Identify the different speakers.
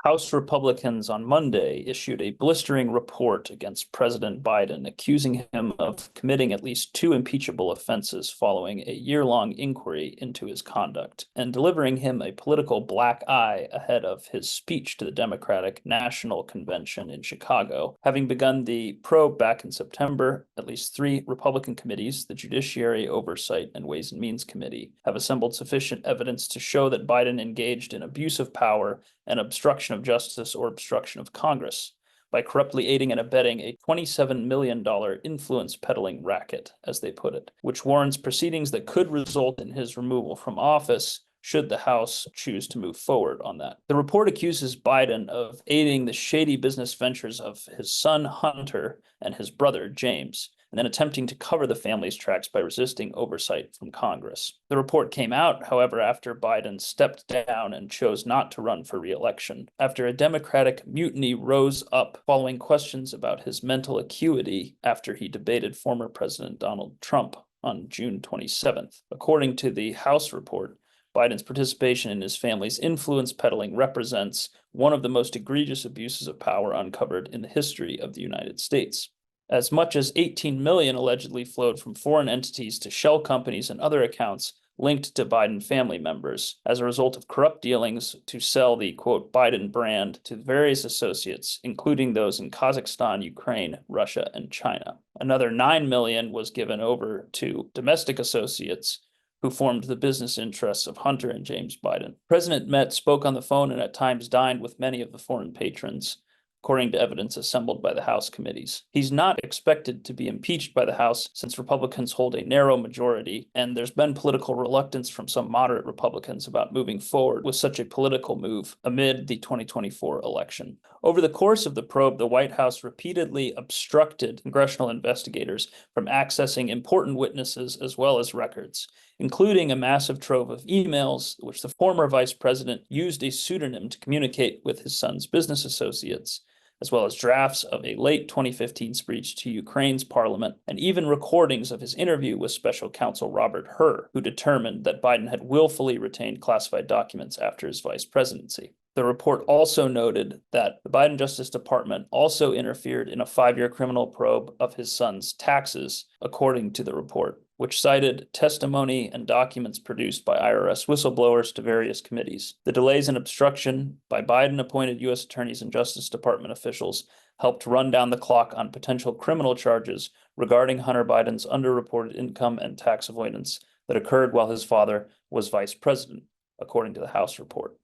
Speaker 1: House Republicans on Monday issued a blistering report against President Biden, accusing him of committing at least two impeachable offenses following a year-long inquiry into his conduct, and delivering him a political black eye ahead of his speech to the Democratic National Convention in Chicago. Having begun the probe back in September, at least three Republican committees, the Judiciary, Oversight, and Ways and Means Committee, have assembled sufficient evidence to show that Biden engaged in abuse of power and obstruction of justice or obstruction of Congress by corruptly aiding and abetting a $27 million influence-peddling racket, as they put it, which warrants proceedings that could result in his removal from office should the House choose to move forward on that. The report accuses Biden of aiding the shady business ventures of his son Hunter and his brother James, and then attempting to cover the family's tracks by resisting oversight from Congress. The report came out, however, after Biden stepped down and chose not to run for re-election, after a Democratic mutiny rose up following questions about his mental acuity after he debated former President Donald Trump on June 27th. According to the House report, Biden's participation in his family's influence peddling represents one of the most egregious abuses of power uncovered in the history of the United States. As much as 18 million allegedly flowed from foreign entities to shell companies and other accounts linked to Biden family members as a result of corrupt dealings to sell the, quote, Biden brand to various associates, including those in Kazakhstan, Ukraine, Russia, and China. Another 9 million was given over to domestic associates who formed the business interests of Hunter and James Biden. The president met, spoke on the phone, and at times dined with many of the foreign patrons, according to evidence assembled by the House committees. He's not expected to be impeached by the House since Republicans hold a narrow majority, and there's been political reluctance from some moderate Republicans about moving forward with such a political move amid the 2024 election. Over the course of the probe, the White House repeatedly obstructed congressional investigators from accessing important witnesses as well as records, including a massive trove of emails, which the former vice president used a pseudonym to communicate with his son's business associates, as well as drafts of a late 2015 speech to Ukraine's parliament, and even recordings of his interview with special counsel Robert Hur, who determined that Biden had willfully retained classified documents after his vice presidency. The report also noted that the Biden Justice Department also interfered in a 5-year criminal probe of his son's taxes, according to the report, which cited testimony and documents produced by IRS whistleblowers to various committees. The delays and obstruction by Biden-appointed U.S. attorneys and Justice Department officials helped run down the clock on potential criminal charges regarding Hunter Biden's underreported income and tax avoidance that occurred while his father was vice president, according to the House report.